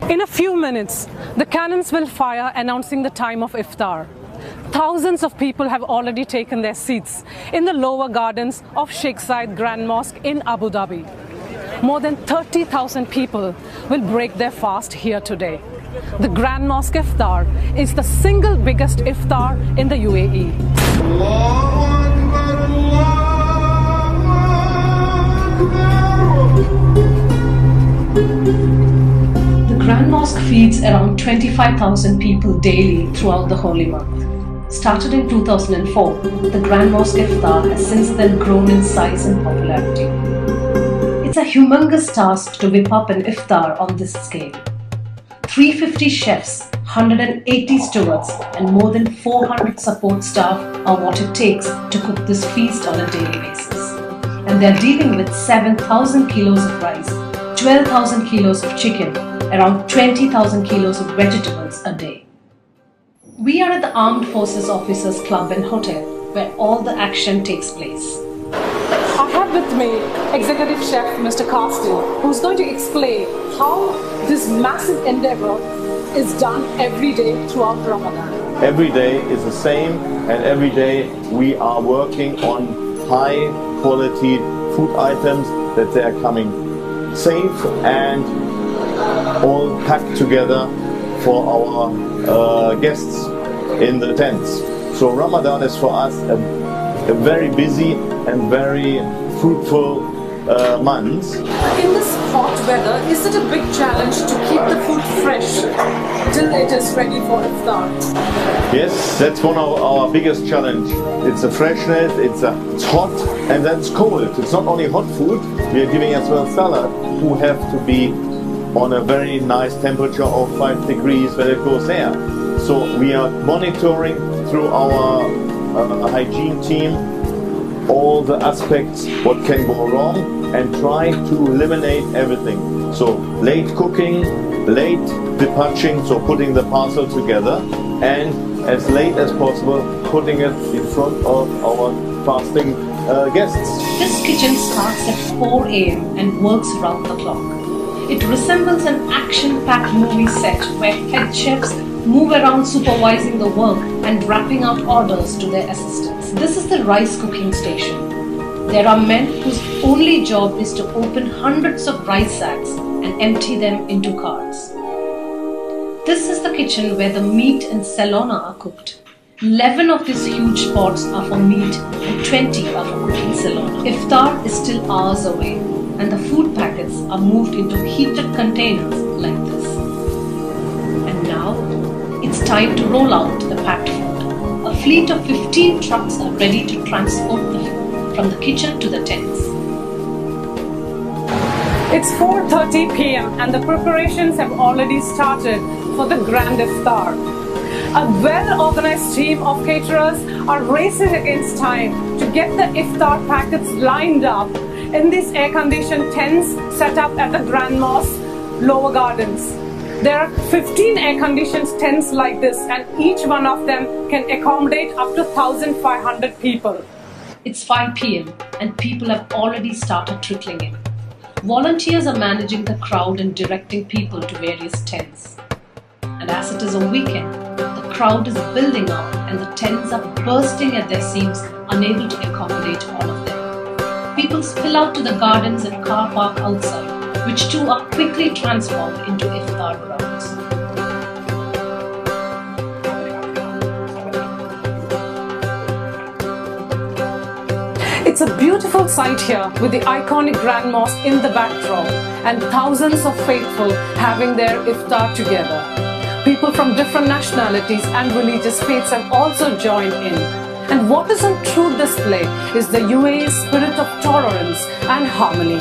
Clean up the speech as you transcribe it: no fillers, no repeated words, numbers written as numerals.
In a few minutes, the cannons will fire announcing the time of iftar. Thousands of people have already taken their seats in the lower gardens of Sheikh Zayed Grand Mosque in Abu Dhabi. More than 30,000 people will break their fast here today. The Grand Mosque Iftar is the single biggest iftar in the UAE. The Grand Mosque feeds around 25,000 people daily throughout the holy month. Started in 2004, the Grand Mosque Iftar has since then grown in size and popularity. It's a humongous task to whip up an iftar on this scale. 350 chefs, 180 stewards and more than 400 support staff are what it takes to cook this feast on a daily basis. And they're dealing with 7,000 kilos of rice, 12,000 kilos of chicken, around 20,000 kilos of vegetables a day. We are at the Armed Forces Officers Club and Hotel, where all the action takes place. I have with me Executive Chef Mr. Castle, who's going to explain how this massive endeavor is done every day throughout Ramadan. Every day is the same, and every day we are working on high quality food items that they are coming safe and all packed together for our guests in the tents. So Ramadan is for us a very busy and very fruitful month. In this hot weather, is it a big challenge to keep the food fresh till it is ready for iftar? Yes, that's one of our biggest challenge. It's the freshness, it's hot and that's cold. It's not only hot food, we are giving as well salad, who have to be on a very nice temperature of 5 degrees when it goes there. So we are monitoring through our hygiene team all the aspects what can go wrong and try to eliminate everything. So late cooking, late dispatching, so putting the parcel together, and as late as possible putting it in front of our fasting guests. This kitchen starts at 4 AM and works round the clock. It resembles an action-packed movie set where head chefs move around supervising the work and rapping out orders to their assistants. This is the rice cooking station. There are men whose only job is to open hundreds of rice sacks and empty them into carts. This is the kitchen where the meat and salona are cooked. 11 of these huge pots are for meat and 20 are for cooking salona. Iftar is still hours away and the food packets are moved into heated containers like this. And now, it's time to roll out the packed food. A fleet of 15 trucks are ready to transport the food from the kitchen to the tents. It's 4:30 PM and the preparations have already started for the Grand Iftar. A well-organized team of caterers are racing against time to get the iftar packets lined up in these air-conditioned tents set up at the Grand Mosque Lower Gardens. There are 15 air-conditioned tents like this, and each one of them can accommodate up to 1,500 people. It's 5 PM and people have already started trickling in. Volunteers are managing the crowd and directing people to various tents. And as it is a weekend, the crowd is building up and the tents are bursting at their seams, unable to accommodate all of them. People spill out to the gardens and car park outside, which too are quickly transformed into iftar grounds. It's a beautiful sight here with the iconic Grand Mosque in the backdrop and thousands of faithful having their iftar together. People from different nationalities and religious faiths have also joined in. And what is on true display is the UAE's spirit of tolerance and harmony.